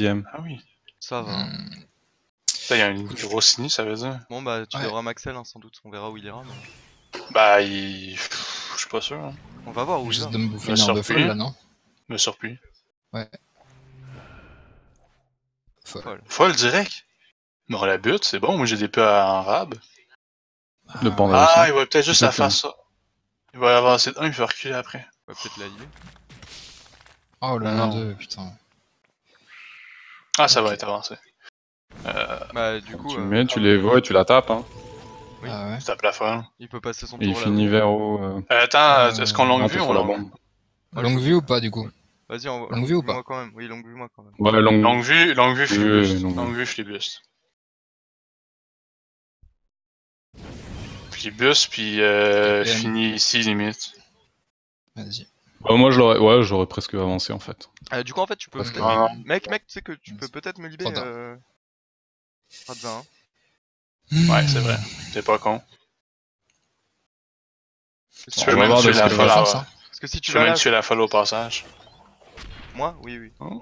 9ème. Ah oui. Ça va. Il y a une grosse sinie, ça veut dire. Bon bah tu devras Maxel hein, sans doute, on verra où il ira. Mais... Bah je suis pas sûr. Hein. On va voir où il Juste va. de me bouffer une heure de folle là, non? Me surpris. Ouais. Folle. Folle direct. Mais la butte, c'est bon, moi j'ai des peu en rab. Le panda Ah, aussi. il va peut-être juste la faire ça. Il va avancer de 1, il va reculer après. On va peut-être l'allier. Oh le Non. 2, putain. Ah, ça va être avancé. Bah du coup... Tu mets, tu les vois et tu la tapes, hein. Oui. Ah ouais. Tu tapes la folle. Il peut passer son Et il tour là. finit vers où Attends, est-ce qu'on longue non, vue t'es ou sur la longue bombe. Longue vue ou pas du coup? Vas-y, on Longue vue ou pas? moi quand même. Oui, longue vue moi quand même. Ouais, Longue vue, flibus. longue Longue vue, flibus. Flibus, puis fini ici, limite. Vas-y. Bah, moi, j'aurais presque avancé, en fait. Du coup en fait tu peux... Parce que- Mec, tu sais que tu peux peut-être me libérer Radza, hein. Ouais, c'est vrai. T'es pas con. Tu peux On va même voir tuer de la ce folle que- avant. Parce que si tu Tu peux vas même là... tuer la folle au passage. Moi? Oui. Oh,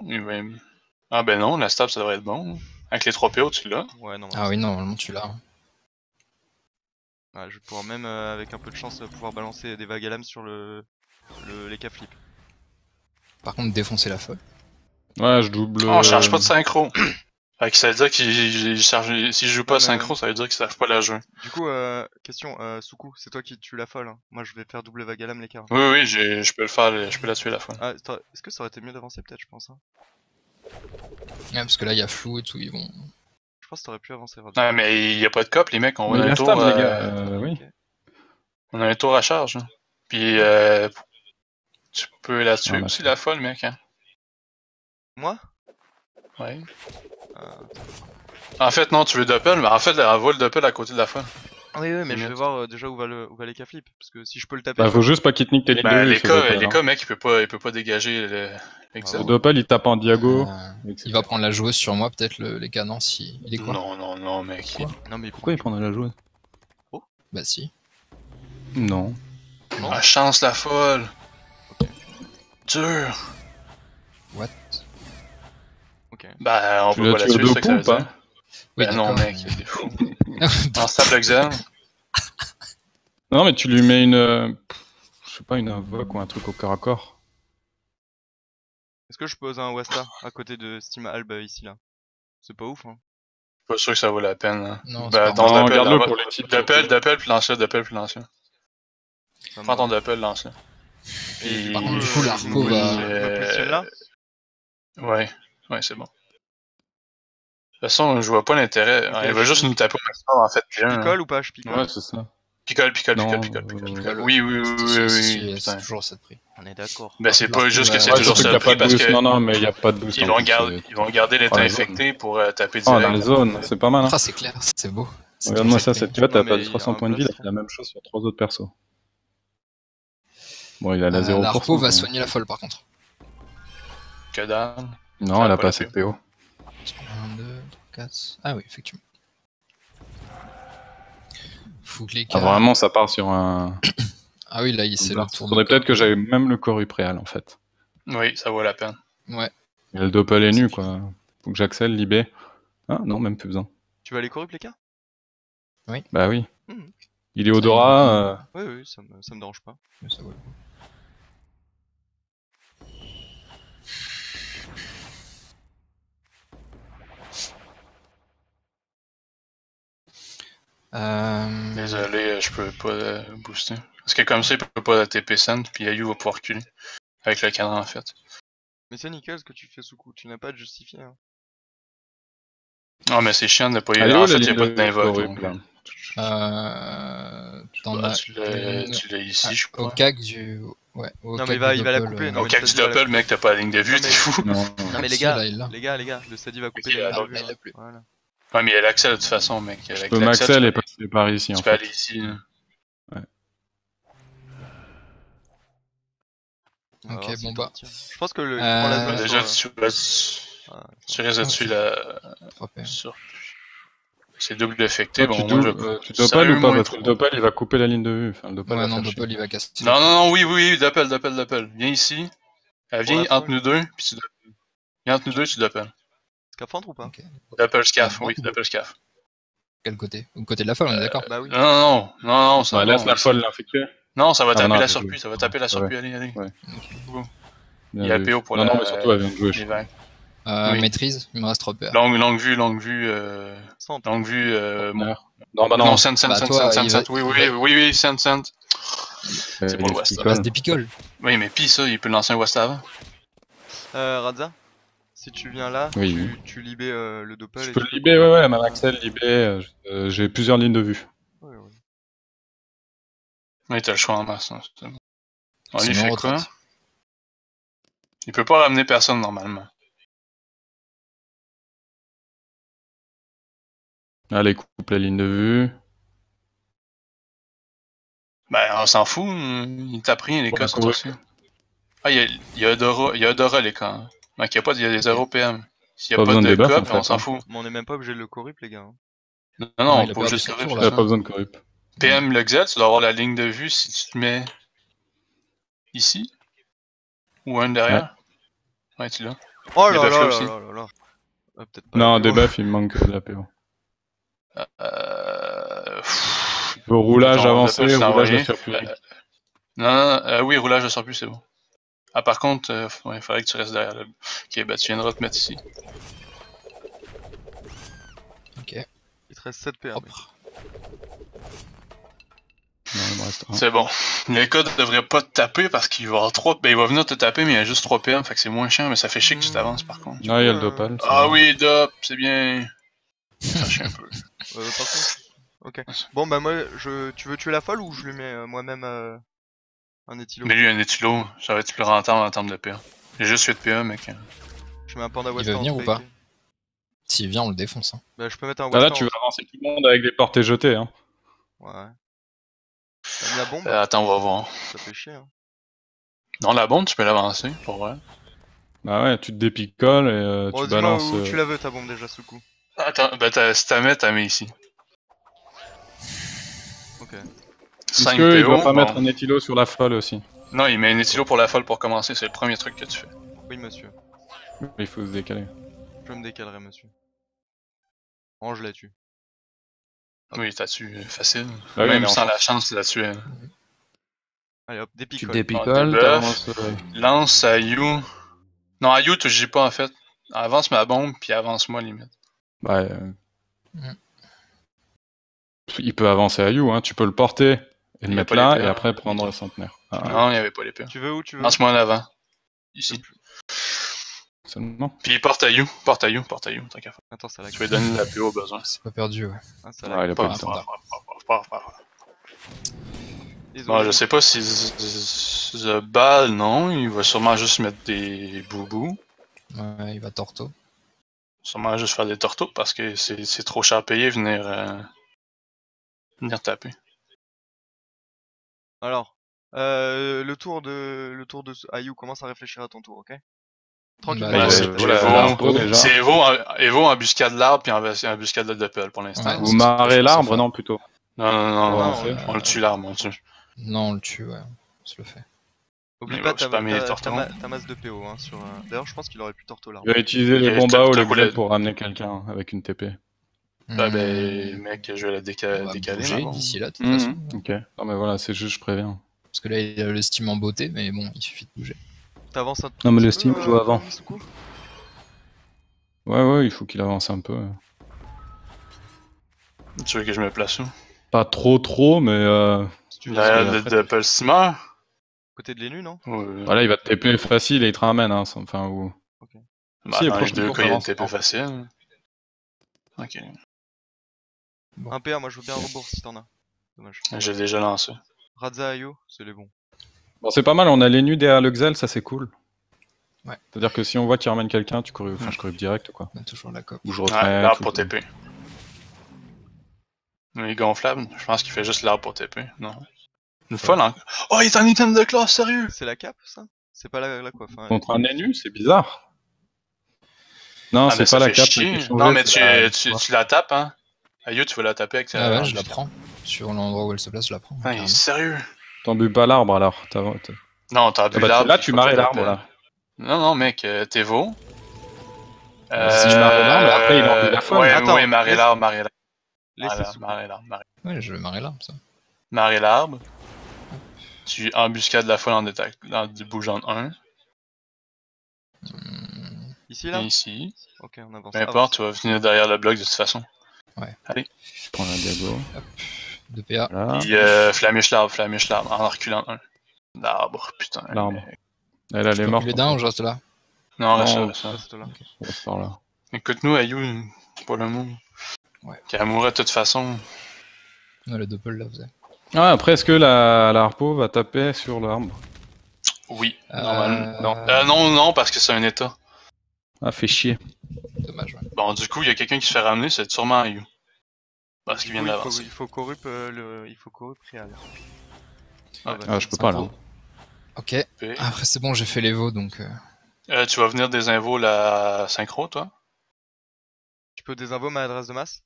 ah ben non, la stab ça devrait être bon. Avec les 3 PO, tu l'as. Ouais, non. Ah oui, normalement tu l'as. Ouais, je vais pouvoir même, avec un peu de chance, pouvoir balancer des vagues à lame sur les K-flip. Par contre, défoncer la folle. Ouais, je double... Oh, on charge pas de synchro. Fait que ça veut dire qu'il charge... Si je joue pas mais- synchro, ça veut dire qu'il savent pas la jouer. Du coup, question, Soukou, c'est toi qui tue la folle. Hein. Moi, je vais faire double vague à lame l'écart. Oui, je peux le faire, je peux la tuer la folle. Ah, est-ce que ça aurait été mieux d'avancer peut-être, je pense. Hein. Ouais, parce que là il y a flou et tout, ils vont. Je pense que t'aurais pu avancer. Radza. Non, mais il y a pas de cop, les mecs, on Mais a la un tour. stab, les gars, oui. Ok. On a un tour à charge. Hein. Puis tu peux la tuer Ah, aussi, la la folle, mec. Hein. Moi? Ouais. En fait, non, tu veux doppel, mais en fait, elle envoie le doppel à côté de la folle. Oui, mais je vais Limite. voir déjà où va les K-flip. Parce que si je peux le taper. Bah, faut juste pas qu'il te nique tes lignes de Ben, vue, les ce doppel, cas, hein. mec, il peut pas dégager Le l'examen. doppel, il tape en diago. Il va prendre la joueuse sur moi, peut-être les canons si. Il est quoi? Non, mec. Quoi Non, mais Pourquoi il prendrait la joueuse? Bah si. Non. Ah, chance, la folle. Dur. What? Ok. Bah, on Tu peut l'as pas la tué au tuer, c'est ça que ça dos veut ou pas? dire. Oui, Ben non, d'accord, mec, mais- t'es fou. En stable exam. Non, mais tu lui mets une... je sais pas, une invoque ou un truc au corps à corps. Est-ce que je pose un Wasta à côté de Steam Alb ici là? C'est pas ouf, hein. Pas sûr que ça vaut la peine. Hein. Non, Ben, c'est ton pas Non, doppel, garde-le là, pour les titres. doppel, puis lance-le, doppel, puis lance-le. Ça me Prends ton va. doppel, lance-le. Et par contre, du coup, l'Arpo je va- me positionne là? Ouais, c'est bon. De toute façon, je vois pas l'intérêt. Ok, Il va juste nous taper au maximum, en fait. Puis un, Picole ou pas? Je picole. Ouais, c'est ça. Picole. Non, Oui. C'est Putain. toujours cette prix. On est d'accord. Ben, c'est pas L'Arpo juste que va- c'est Ouais, toujours surtout ça qu'il y a le pas prix, de parce boost. que Non, mais il y a pas de boost. ils en vont, plus, ils vont garder l'état la infecté pour taper Oh, direct. la zone, c'est pas mal, hein. Ah, c'est clair, c'est beau. C'est Regarde-moi très ça, très cette clair. queue, t'as Non, mais perdu il y a 300 un points de vie, il a blast. fait la même chose sur 3 autres persos. Bon, il a la 0%. L'Arpo va mais- soigner la folle par contre. Que dalle. Non, Ça elle a a pas pas la assez de PO. 1, 2, 3, 4. Ah oui, effectivement. Faut que les Ah, cas- vraiment, ça part sur un... Ah oui, là, c'est le tour. Faudrait peut-être que j'avais même le corps upréal, en fait. Oui, ça vaut la peine. Ouais. Et le doppel est nu, quoi. Faut que j'accèle, libé. Ah, non, même plus besoin. Tu vas aller corrupt les cas? Bah oui. Mhm. Il est Odora, Oui, ça me dérange pas. Mais ça vaut le coup. Désolé, je peux pas booster. Parce que comme ça, il peut pas TP Send, puis Ayu va pouvoir reculer. Avec le cadran, en fait. Mais c'est nickel ce que tu fais, Soukou. Tu n'as pas à te justifier. Hein. Non, mais c'est chiant de pas y Elle est En où, fait, la il y a ligne pas de d'invoque. corrupt, donc. là T'en Bah, as tu l'as ici, je au crois. CAC du. Ouais, au Non, CAC mais il va du la Doppel, couper, non, Au mais cas le du Sadi va la doppel, mec, t'as pas la ligne de vue, Non, t'es mais- fou. Non, Non mais les Si, gars, là, il l'a. les gars, le Sadi va couper Ok, les lignes de alors, vue, il l'a hein. plus. Voilà. Ouais, mais il y a l'accès de toute façon, mec. Je Avec peux l'accès, Maxel tu et peux passer par ici, en tu peux aller fait. ici. Là. On va Ok, voir s'il bon, te bah. retire. Je pense que il prend la Bah, zone déjà, sur, tu risques de tuer la. 3 PM. Sur... C'est double affecté. Toi, Bon, tu moi, doppel ou Sérieux, pas? moi, Parce que le doppel, il va couper la ligne de vue. Enfin, le doppel Ouais, va non, faire chier. Doppel, il va casser. Non, oui, doppel. Viens ici. Viens la entre folle. nous deux, puis tu doppel. Viens entre nous deux, tu doppel. Scaphandre ou pas? Ok. Double scaf, oui, double scaf. Quel côté? Au côté de la folle, on est d'accord? Bah oui. Non, ça Bah, va. laisse la folle l'infecter. Non, ça va taper non, la elle surpus, joue. ça va taper la surpus, Ouais. allez. Ouais. Go. Bien Il y a vu. PO pour non, la... non, mais surtout, elle vient de jouer. les Je crois. vagues. Oui. Maîtrise, il me reste trop peur. Longue vue, Centre. longue vue, Centenaire. Non, bah non. non, send, Bah, toi, il va- oui, send. C'est pour le West. Il reste des picoles. Oui, mais pis ça, il peut lancer un West avant. Radza, si tu viens là, Oui. tu libais le doppel. Je et peux tu le libé, courir. ouais, ma Axel libé. J'ai plusieurs lignes de vue. Ouais. Oui, t'as le choix en masse. Hein, c'est bon. On lui Sinon, fait retraite. quoi? Il peut pas ramener personne normalement. Allez, coupe la ligne de vue. Ben, on s'en fout, il tape rien les On cas va sont courir. aussi. Ah, il y a Odora les cas. Hein. Donc il y a des Européens. S'il y a Pas pas besoin de de debuff, cas, en fait, on s'en hein. fout. Mais on est même pas obligé de le corrup, les gars. Hein. Non, Non, pas il a perdu obligé de son corriger, tour, c'est là. Il ça. a pas besoin de corrup. PM Luxel, tu dois avoir la ligne de vue si tu te mets ici ou un derrière. Ouais, tu l'as. Oh Il là debuff là là là aussi. là. Ah, peut-être pas. Non, la PO. debuff, il me manque de la PO. Pff, Au roulage Attends, avancé, debuff, c'est roulage de envoyé. surplus. Non, oui, roulage de surplus, c'est bon. Ah, par contre, il faudrait que tu restes derrière. Là. Ok, bah tu viendras te mettre ici. Ok. Il te reste 7 PA. mec. Propre. Non, il me reste un. C'est bon. Les codes devraient pas te taper parce qu'il va avoir 3... Ben, il va venir te taper, mais il y a juste 3 PM, fait que c'est moins chiant, mais ça fait chier que tu t'avances par contre. Ah, il y a le dopal. ça Ah va. oui, Dop, c'est bien. Ça chie un peu. Par contre. Ok. Bon, bah, moi, tu veux tuer la folle ou je lui mets moi-même un éthilo? Mais lui, un étulo, ça va être plus rentable en termes de PA. J'ai juste 8 PA, mec. Je mets un panda Il Western. veut venir en ou pas? fake. S'il vient, on le défonce. Hein. Bah, je peux mettre un Ah, là, Western. tu vas avancer tout le monde avec les portées jetées. Hein. Ouais. Même la bombe, Attends, on va voir. ça fait chier. Hein. Non, la bombe, tu peux l'avancer, pour vrai. Bah ouais, tu te dépicoles et Bon, tu dis-moi balances. où tu la veux ta bombe déjà, ce coup. Attends, bah si t'as mis ici. Ok. Est-ce 5 qu'il PO, doit pas bon. mettre un éthilo sur la folle aussi? Non, il met un éthilo pour la folle pour commencer, c'est le premier truc que tu fais. Oui, monsieur. Il faut se décaler. Je me décalerai, monsieur. Oh, je la tue. Oui, t'as tué facile. Bah oui, Même mais sans enfin- la chance, tu l'as tué. Allez hop, des Tu picoles. dépicoles, debuff. t'avances. Lance à You. Non, à You, tu gis pas en fait. Avance ma bombe, puis avance-moi limite. Bah, Mm. il peut avancer à You, hein. Tu peux le porter et Il le y a mettre pas là, l'épée, et hein. après prendre le centenaire. Ah, Non, il y avait pas l'épée. Tu veux où tu veux? Lance-moi en avant. Ici. seulement. Puis porte à You, tant qu'à faire. Attends, ça lag. Tu vas donner la PO au besoin. C'est pas perdu, ouais. Ah, ça Ouais, lag. il a Pas pas le temps. Désolé. Bon, je sais pas si Zebal, non, il va sûrement juste mettre des boubous. Ouais, il va torto. Sûrement juste faire des tortos parce que c'est trop cher payé venir taper. Alors, le tour de Ayu commence à réfléchir à ton tour, ok? Tranquille. Bah, Ben, Ouais, c'est voilà, Evo, l'arbre, déjà. c'est Evo en buscade l'arbre puis en buscade de Doppel pour l'instant. Ouais. Vous c'est marrez ce que je l'arbre, pensais non, plutôt. Non, Ouais, on le tue l'arbre, on le tue. Non, on le tue, ouais. On se le fait. Oublie Mais pas bon, j'ai pas mis les tortons. ta masse de PO, hein, sur... D'ailleurs, je pense qu'il aurait pu torto l'arbre. Il va utiliser Ok, les bombes à eau, t'as les coulé. goulettes pour ramener quelqu'un avec une TP. Ah ben, mec, je vais la On va décaler bouger ma bombe. d'ici là, de toute façon. Ok. Non, mais voilà, c'est juste, je préviens. Parce que là, il a le steam en beauté, mais bon, il suffit de bouger. T'avances un Non, mais petit le peu, Steam joue avant. Misuko Ouais, il faut qu'il avance un peu. Tu veux que je me place où? Pas trop, mais Si tu veux, Derrière que le après, Doppel Steamer? côté de l'ENU, non? voilà, il va te TP facile et il te ramène, hein. Enfin, ou... Bah, Si, les dans les prochains deux tours, cas, il y a une t'avances. TP facile. Ok. Bon. Un PA, moi je veux bien un rebours si t'en as. Dommage. J'ai déjà lancé. Radza Ayo, c'est les bons. Bon, c'est pas mal, on a les nus derrière le Xel, ça c'est cool. Ouais. C'est-à-dire que si on voit qu'il ramène quelqu'un, tu cours, enfin, je cours direct, quoi. On a toujours la cope. Ou je Ouais, retraite. l'arbre ou- pour TP. Il est gonflable, je pense qu'il fait juste l'arbre pour TP. Non. Une folle encore. Oh, il est en item de classe, sérieux! C'est la cape, ça? C'est pas la coiffe, hein. Contre un NU, c'est bizarre. Non, Ah, mais c'est ça pas la fait cape chier. qui est changée, Non, mais c'est tu la tapes, hein. Ayo, tu veux la taper avec ta. Ah ouais, je la prends. Sur l'endroit où elle se place, je la prends. Putain, il est carrément. sérieux. T'en bus pas l'arbre alors. Non, t'as Ah bu bah, l'arbre. là, il tu faut marrais que l'arbre, t'appelles. là. Non, mec, t'es veau. Si je marrais après, il a envie de la folle. Ouais, Attends, ouais, marrer laisse- l'arbre, marrer l'arbre. Laissez sous. Ouais, je vais marrer là, ça. Marrer l'arbre. Tu embuscades la folle en bougeant de 1. Ici, là? Et ici. Ok, on avance. Peu importe, tu vas venir derrière le bloc de toute façon. Ouais. Allez. Je prends un diago. 2 PA. Voilà. Puis flamiche l'arbre, en reculant de 1. L'arbre, putain. L'arbre. mec. Elle est Je peux morte. reculer d'un ou je reste là? Non, reste Non, là, reste là. Reste là. À ce temps-là. Écoute-nous, Ayou, c'est pas le mot. Ouais. Qui mourrait de toute façon. Ouais, le doppel là, vous avez. Ah, après, est-ce que la harpo va taper sur l'arbre? Oui, normalement. Non. Non, parce que c'est un état. Ah, fait chier. Dommage, ouais. Bon, du coup, il y a quelqu'un qui se fait ramener, c'est sûrement Ayou. Parce qu'il vient Oui, d'avancer. il faut corrupt Réal. Ah, bah, Ah, je peux pas là. Ok. Après, c'est bon, j'ai fait les veaux, donc... Tu vas venir des invos la synchro, toi? Tu peux désinvo ma adresse de masse?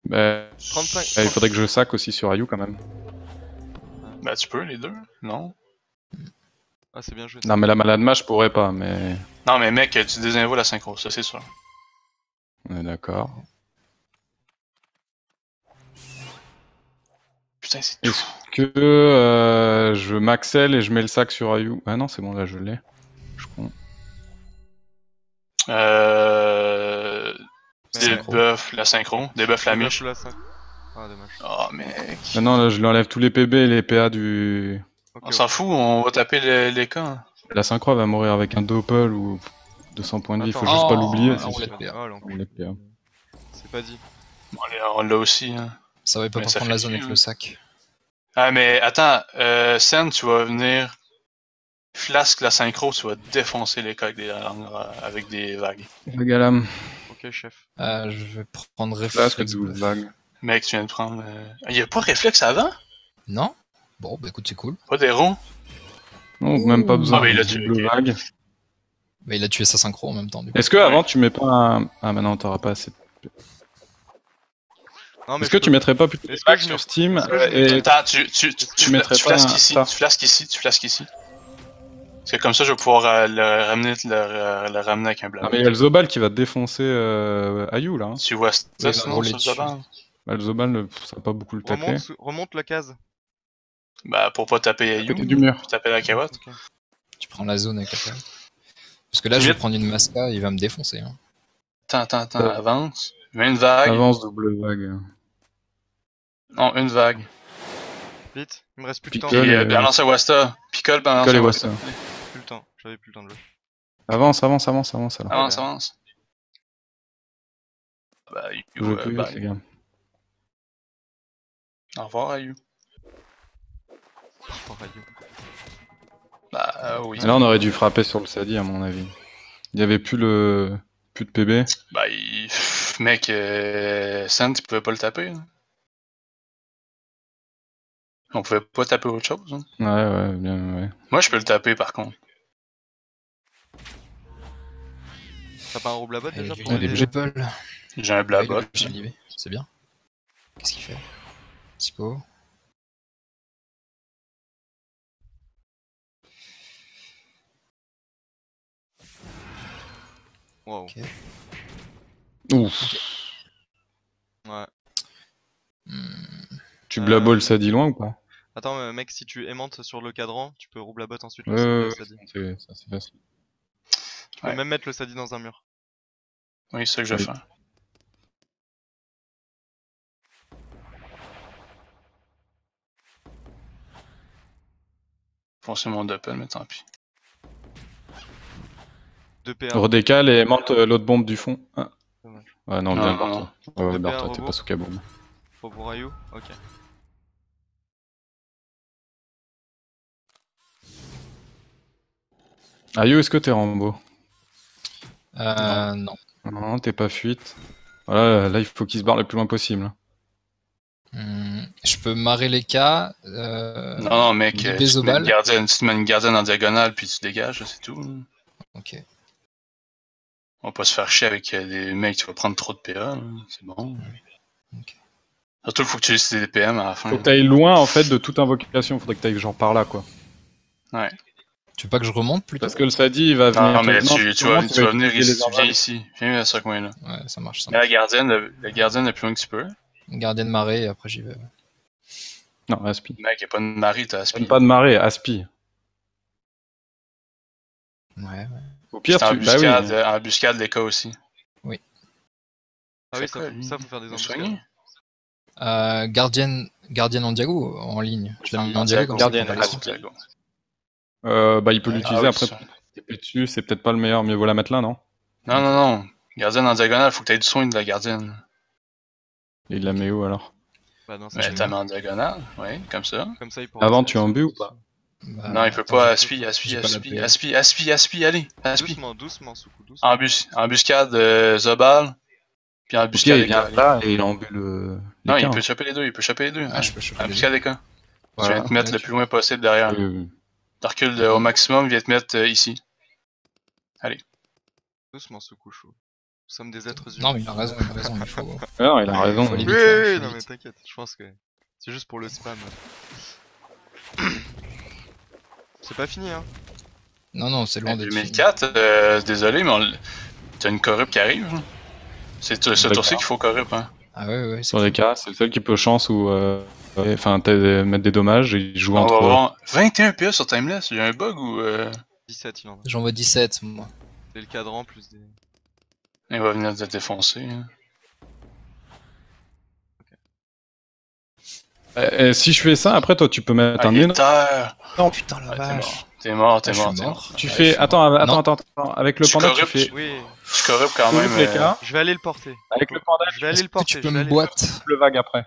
Bah, 35. il faudrait que je sac aussi sur Ayu quand même. Bah, tu peux, les deux, non? Ah, c'est bien joué. Non, mais la malade match, je pourrais pas, mais. Non, mais mec, tu désinvos la synchro, ça c'est sûr. On est d'accord. Putain, c'est tout. Est-ce que je maxelle et je mets le sac sur Ayu? Ah non, c'est bon, là je l'ai. Je comprends. Débuff la synchro, débuff la miche. Ah, dommage. Oh, mec. Maintenant, là, je lui enlève tous les PB et les PA du. Ok, On s'en fout, on va taper les cas. La synchro elle va mourir avec un doppel ou 200 points de vie, faut Attends. juste pas Oh, l'oublier. ah, c'est on sûr. l'a de PA. Oh, On l'enculé. l'a PA. C'est pas dit. Bon, on l'a aussi, hein. Ça va pas Mais pour ça prendre fait la zone chier, avec hein. le sac. Ah, mais attends, Sen, tu vas venir. Flasque la synchro, tu vas défoncer les cas avec des vagues. Regalam. Ok, chef. Je vais prendre Flasque, réflexe. double vague. Mec, tu viens de prendre. Il y a pas de réflexe avant? Non? Bon, bah écoute, c'est cool. Pas des ronds? Non, même pas besoin Ah, mais il de a tué, double ok. vague. Bah, il a tué sa synchro en même temps, du coup. Est-ce que avant tu mets pas un. Ah, maintenant t'auras pas assez. Non, mais Est-ce que tu mettrais pas plutôt des Est-ce que vagues je sur mets- Steam est-ce que je et Attends, tu mettrais pas flasques un ici, tas. tu flasques ici. Parce que comme ça, je vais pouvoir le ramener avec un blanc. Ah, mais il y a le Zobal qui va défoncer Ayu là. Hein. Tu vois ça, Oui, sinon, rouler sur dessus. Zaban? Bah, le Zobal, ça va pas beaucoup le tacler. Remonte la case. Bah, pour pas taper À Ayou, côté du mur. puis taper la carotte. Ok. Tu prends la zone avec la PA. Parce que là, je vais Vite. prendre une masca, il va me défoncer. Hein. Attends, avance. Mets une vague. Avance, double vague. Non, une vague. Vite, il me reste plus de temps. Picole. Puis et- balance à Wasta. Picole, balance Picole à et Wasta. Wasta. Plus le temps. J'avais plus le temps de le. Avance alors. Avance. Bah, Ayou, Je veux plus bah, vite, les gars. au revoir, Ayou. Oh, Rayou. Bah, oui. Et là, on aurait dû frapper sur le Sadi, à mon avis. Il y avait plus de PB. Bah, mec, Sen, tu pouvais pas le taper. Hein. On pouvait pas taper autre chose. Hein. Ouais, bien, ouais. Moi, je peux le taper par contre. T'as pas un rouble à botte Allez, déjà du pour il est aider obligé. Blabble. J'ai un Ouais, blabot. j'ai livé. C'est bien. Qu'est-ce qu'il fait? Typo. Wow. Ok. Ouf. Ouais. Tu blabol le Sadi loin ou pas? Attends, mec, si tu aimantes sur le cadran, tu peux rouble à botte ensuite Ouais, le ouais, Sadi. ça c'est facile. Tu peux Ouais. même mettre le Sadi dans un mur. Oui, c'est ça que je vais Oui. faire. Foncer mon doppel, mais tant pis. 2 PA. Redécale et monte l'autre bombe du fond. Ah. Dommage. Ouais, non, Non, bien non, barre-toi. Ouais, Deux barre-toi, PA, t'es rebo. pas sous kaboom. Pour Rayou. Ok. Ayo, est-ce que t'es Rambo? Non. Non, t'es pas fuite. Voilà, là, il faut qu'il se barre le plus loin possible. Je peux marrer les cas. Non, mec, du tu te Bézobal. mets une gardienne en diagonale, puis tu dégages, c'est tout. Ok. On va pas se faire chier avec des mecs, tu vas prendre trop de PA, là, c'est bon. Ok. Surtout, il faut que tu utilises des DPM à la fin. Faut que t'ailles loin, en fait, de toute invocation. Faudrait que t'ailles genre par là, quoi. Ouais. Tu veux pas que je remonte plutôt? Parce que le Sadi, il va venir. Non, mais Non, tu vas venir utiliser ici. les Viens ici. Viens à ce coin-là. Ouais, ça marche. Mais la gardienne le plus loin que tu peux. Gardien de marée, et après j'y vais. Non, Aspi. Mec, y'a pas de mari, t'as Aspi. Pas de marée, Aspi. Ouais. Au pire, C'est en tu. Bah oui. embuscade les cas aussi. Ah oui, C'est quoi, ça faut faire des Vous embuscades. soignez? Gardienne en diago en ligne. Je l'ai mis en En diago comme ça. Gardienne, pour Ah, pas c'est descendre. Diago. Bah, il peut Ouais. l'utiliser Ah oui, après. ça. Taper dessus, c'est peut-être pas le meilleur. Mieux vaut la mettre là, non? Non. Gardienne en diagonale, faut que t'aies du soin de la gardienne. Et il la met où alors? Bah non, ça Mais je t'as vais mis en diagonale, oui, comme ça. Comme ça, il pourra. Avant, se- tu en bu ou pas? Bah, Non, il peut attends, pas. j'ai pas la Aspi, allez. Aspi. Doucement, Soukou, doucement. Embuscade, Zobal. Puis Au pire, embuscade il vient Eka. là et il embue le. Non, il camps. peut choper les deux, Ah, je peux choper les Embuscade Eka. Tu Voilà. viens te mettre Là, le tu- plus loin possible derrière. Tu recules au maximum, viens te mettre ici. Doucement, Soukou, chaud. Nous sommes des êtres humains. Non, mais il a raison, il faut. Non, il a raison. faut aller Oui, vite, là, oui, faut non, vite. mais t'inquiète, je pense que c'est juste pour le spam. C'est pas fini, hein. Non, c'est loin d'être fini. 2004, désolé, mais t'as une corrup qui arrive. Hein. C'est ce tour-ci qu'il faut corrup, hein. Ah ouais, c'est Sur les cas, c'est le seul qui peut chance ou. Enfin, mettre des dommages et il joue On va entre. voir 21 PA sur Timeless, il y a un bug ou 17, il en a. J'en vois 17, moi. C'est le cadran plus des. il va venir te défoncer. Hein. Si je fais ça, après toi, tu peux mettre Ah, un il est énorme. terre. Oh putain la Ouais, vache. T'es mort. Ah, je suis mort. Tu Ouais, fais. je suis Attends, mort. attends. Avec le Tu panda, tu corruptes, fais. Oui, Tu corrup quand Tout même. les cas. je vais aller le porter. Avec le panda, Je vais aller le Est-ce que porter. tu peux je vais me aller boîte le vague après.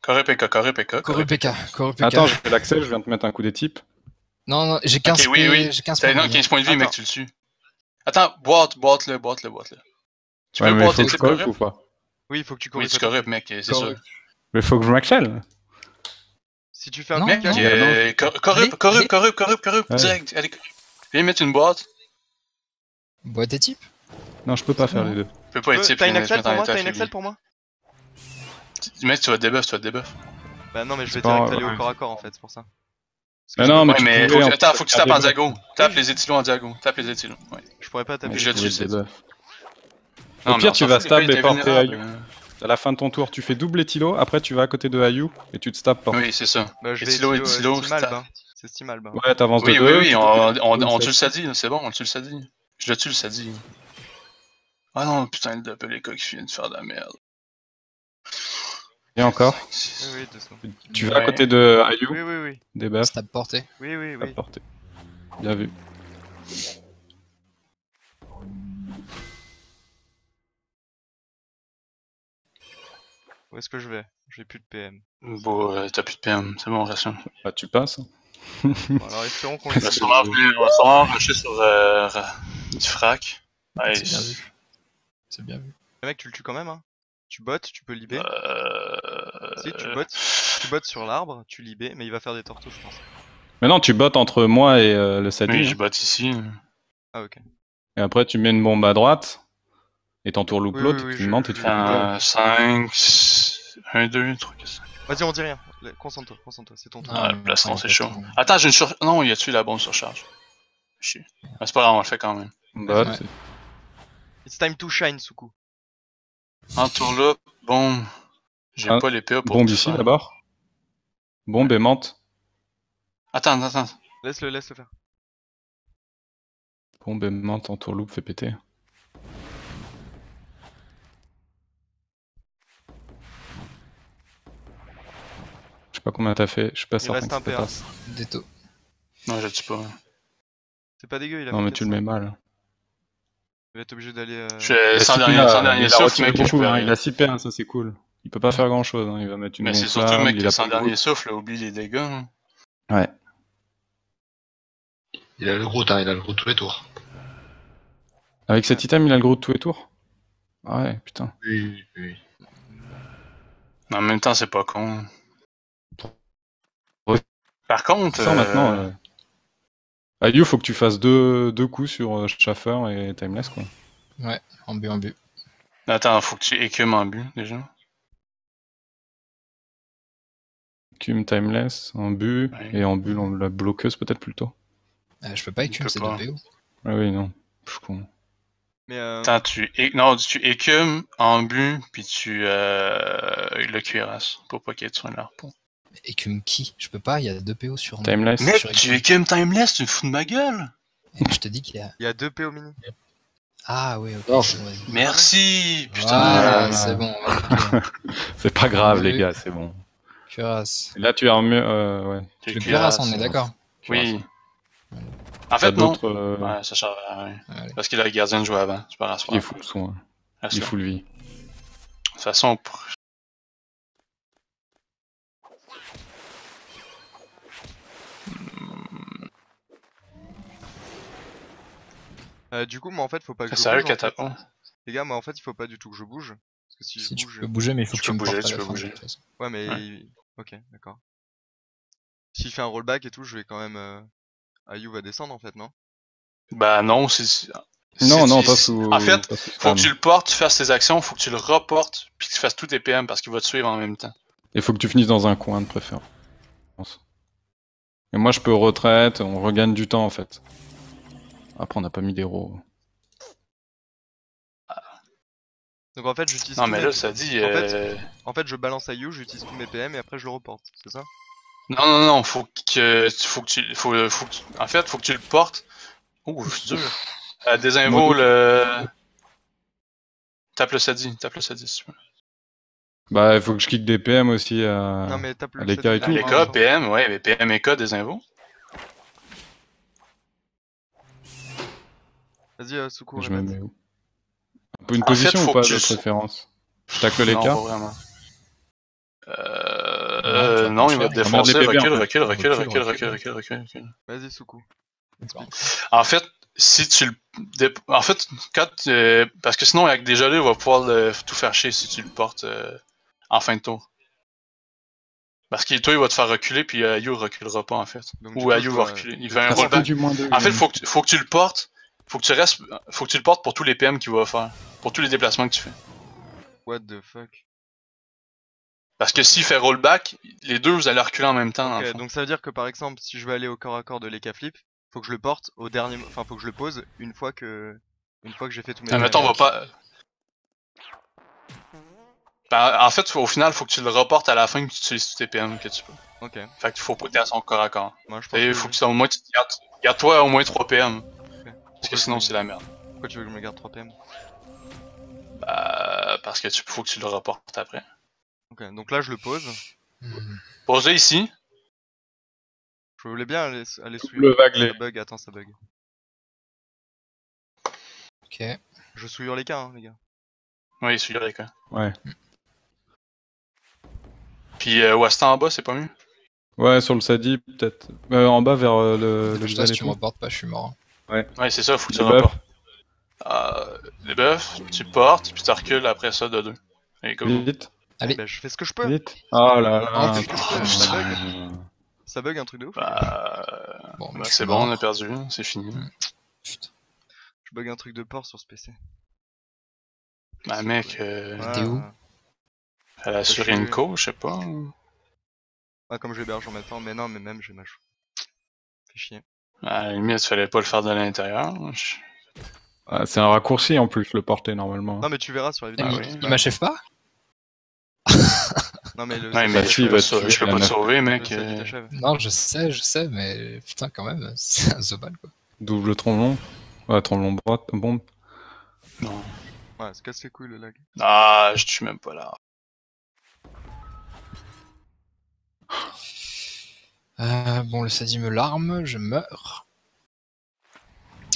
Corrup Eka. Corru PK. Attends, je fais l'accès, je viens de te mettre un coup des types. Non, j'ai 15 Ok, oui. J'ai 15 T'as points. 15 points de vie, mec, Attends. tu le suis. Attends, boite-le. Tu Ouais, peux mais il boiter faut que je tes corrupe corrup? ou pas? Oui, il faut que tu Oui, corriges. tu corrup, mec, c'est sûr. Corrupt. Mais faut que je m'accelle. Si tu fais un Non, mec, non. Corrup, Ouais. direct. Allez, viens mettre une boîte. Boîte des types. Non, je peux pas C'est faire bon. les deux. Tu peux pas être type, T'as une viens Excel te pour mettre en moi état T'as une affaibli. Excel pour moi Mec, tu vas te debuff. Bah non, mais je vais C'est pas- direct aller ouais. au corps à corps en fait, c'est pour ça. Mais non, mais Ouais, tu mais pouvais, attends, faut que tu tapes en garder diago. Tape les étilons en diago. Ouais. Je pourrais pas taper. Je le tue, c'est debuff. Non, Au mais pire, on tu s'en vas fout, stab les et porter vulnérables, Ayu. hein. À la fin de ton tour, tu fais double étilo, après tu vas à côté de Ayu et tu te stabs porte. Oui, c'est ça. Bah je vais Étilo, Steamalb, ça- hein. C'est Steamalb. Hein. Ouais, t'avances de Oui, deux. oui, tu on doubles tue le le Sadi, c'est bon, on tue le Sadi. Je le tue le Sadi. Ah non, putain, le double les gars qui vient de faire de la merde. Et encore. Oui, doucement. Tu vas à Ouais. côté de Ayu, Oui. des buffs, Stab porté. Oui. stab porté. Bien vu. Où est-ce que je vais J'ai plus de PM. Bon, t'as plus de PM, c'est bon, ration. Bah, tu passes. Bon, alors espérons qu'on On les va sûrement rusher sur du frac. Ouais, C'est bien vu. C'est bien vu. Le mec, tu le tues quand même, hein. Tu bottes, tu peux libérer. Si, tu bottes sur l'arbre, tu libères, mais il va faire des tortos, je pense. Mais non, tu bottes entre moi et le Sadi. Oui, hein. je botte ici. Ah, ok. Et après, tu mets une bombe à droite. Et t'entourloupes Oui, l'autre, oui, tu je- montes et tu je- fais une gueule. 5, 1, 2, 3, 4, 5. Vas-y, on dit rien. Concentre-toi, c'est ton tour. Ah, Ah, le plastron, ouais, c'est chaud. plastron. Attends, j'ai une sur... Non, il a tué la bombe surcharge. Chier. Ah, c'est pas grave, on le fait quand même. Botte. Ouais. It's time to shine, Soukou. Entourloupe, bombe. J'ai Ah, pas les PA pour Bombe tout ici faire. d'abord. Bombe et menthe. Attends. Laisse-le faire. Bombe et menthe, entourloupe, fait péter. Je sais pas combien t'as fait, je suis pas certain reste que un ça PA. passe. Déto. Non, je le tue pas. C'est pas dégueu, il a Non fait mais tu le 400. mets mal. Il va être obligé d'aller. Je... Il a Sans 6 dernier, PA, sans il dernier a souffle, retiré mec, je beaucoup, peux hein, rien. il a 6 PA, ça c'est cool. Il peut pas faire grand chose, hein, il va mettre une Mais c'est surtout, gonflable, mec, il que a sans pas de dernier groupe. souffle, oublie les dégâts. Hein. Ouais. Il a le gros, hein, il a le gros tous les tours. Avec cet item, il a le gros de tous les tours. Ah ouais, putain. Oui. Mais en même temps, c'est pas con. Ouais. Par contre, Ça maintenant. Ayu, faut que tu fasses deux coups sur Schaffer et Timeless quoi. Ouais, en but. Attends, faut que tu écumes en but, déjà. Cum Timeless, en but, Ouais. et en but la bloqueuse peut-être plutôt. Je peux pas écume peux ces pas. 2 PO. Ah oui, non. Je suis con. Mais Attends, tu écumes en but, puis tu le cuirasses pour pas qu'il y ait de soin de l'harpon. Écume qui? Je peux pas, il y a 2 PO sur moi. Timeless. Mec, sur tu écume. écumes Timeless, tu te fous de ma gueule! Je te dis qu'il y a. il y a 2 PO mini. Ah oui, ok. Non, ouais. Merci! Putain! Voilà, Ah. c'est bon. ok. C'est pas grave, Oui. les gars, c'est bon. Cuirasse. Et là, tu as mieux. Ouais. Tu Le cuirasse, on est cuirasses. d'accord. Oui. Cuirasse. En T'as fait, non. d'autres. Ouais, ça sert à rien. Allez. Parce qu'il a le gardien de jouer avant. Tu peux rien se Il est faire. full soin. Reste Il est là. full vie. De toute façon, Du coup, moi en fait, faut pas que c'est je sérieux bouge. En fait. catapon. Les gars, moi en fait, il faut pas du tout que je bouge. Parce que si je Si tu bouge. peux bouger, mais il faut Tu que tu peux me bouger, portes à tu la peux fin de bouger. toute façon. Ouais, mais. Ouais. Ok, d'accord. S'il fait un rollback et tout, je vais quand même. Ayu va descendre en fait, non? Bah non, Non, non, tu- pas sous. En fait, pas sous faut spam. que tu le portes, tu fasses tes actions, faut que tu le reportes, puis que tu fasses tous tes PM parce qu'il va te suivre en même temps. Il faut que tu finisses dans un coin de préférence. Et moi, je peux retraite, on regagne du temps en fait. Après, on n'a pas mis d'héros. Donc en fait, j'utilise. Non, tous mais mes- là, ça dit. En fait, je balance Ayu, j'utilise tous mes PM et après je le reporte, c'est ça? Non, non, non, faut que en fait, faut que tu le portes. Ouh, c'est dur. Désinvo Moi, le. Tape le sadi si tu veux. Bah, il faut que je kick des PM aussi à. Non, mais tape à le l'écart et Sadi. tout. Les hein. cas, PM, ouais, mais PM et K, désinvo. Vas-y, Soukou, Je me répète. mets où? Un peu une En fait, position faut ou pas que tu de le- préférence? Je tacle les Non, cas. pas vraiment. Non, tu vas Non, pas il le va te faire. Regarde les défoncer. PB, en Recule, fait. recule, recule, Recule, recule, recule. recule, recule. Vas-y, Soukou. Explique. En fait, si tu le. En fait, parce que sinon, avec des gelés, il va pouvoir tout faire chier si tu le portes en fin de tour. Parce que toi, il va te faire reculer, puis Ayu reculera pas, en fait. Donc, du Ou coup, Ayu je va dois- reculer. Il de fait un toute façon, rollback. du moins 2. En fait, faut que tu le portes. Faut que tu le portes pour tous les PM qu'il va faire. Pour tous les déplacements que tu fais. What the fuck? Parce que s'il fait rollback, les deux, vous allez reculer en même temps, dans le Ok, fond. donc ça veut dire que par exemple, si je veux aller au corps à corps de l'Eka Flip, faut que je le porte au dernier. Enfin, faut que je le pose une fois que j'ai fait tous mes. Mettons, on va pas. Ben, en fait, au final, faut que tu le reportes à la fin que tu utilises tous tes PM que tu peux. Ok. Fait qu'il faut pas à son corps à corps. Moi, je pense Et que il faut que tu au moins garde-toi au moins 3 PM. Parce Pourquoi que je sinon, me- c'est la merde. Pourquoi tu veux que je me garde 3 PM? Bah, parce que faut que tu le reportes après. Ok, donc là, je le pose. Hmm. Posez ici. Je voulais bien aller Le vaguelé. Ça bug, attends, ça bug. Ok. Je souillure les cas, hein, les gars. Oui, celui-là, les cas. Ouais. Puis Wasta en bas, c'est pas mieux. Ouais, sur le Sadi, peut-être. En bas, vers le Dépêche-toi, Gel si et tu me tout. reportes pas, je suis mort. Ouais, c'est ça, faut que tu Le le buff. reportes. Les buffs, tu portes, puis tu recules après ça de 2. Et go. Vite, Allez. Bah, je fais ce que je peux. vite. Oh là Oh, là. qu'est-ce que je fais, ça bug. Ça bug un truc de ouf. les gars. Bon, Bah, je c'est suis bon, mort. on a perdu, c'est fini. Putain. Je bug un truc de port sur ce PC. Bah, mec, T'es où? elle a assuré une co, je sais pas. Ah, comme j'héberge en même temps, mais non, mais même j'ai ma chou. Fait chier. À la limite, fallait pas le faire de l'intérieur. Ah, c'est un raccourci en plus, le porter normalement. Non, mais tu verras sur la vidéo. Eh, Ah mais oui. il m'achève pas? Non, mais le. Ouais, ça mais si, il va te je peux tuer, pas te la sauver, le mec. Sadi t'achève. Non, je sais, mais putain, quand même, c'est un Zobal quoi. Double tromblon. Ouais, tromblon droite, bombe. Non. Ouais, ça casse les couilles le lag. Ah, je tue même pas là. Bon, le Sadi me larme, je meurs.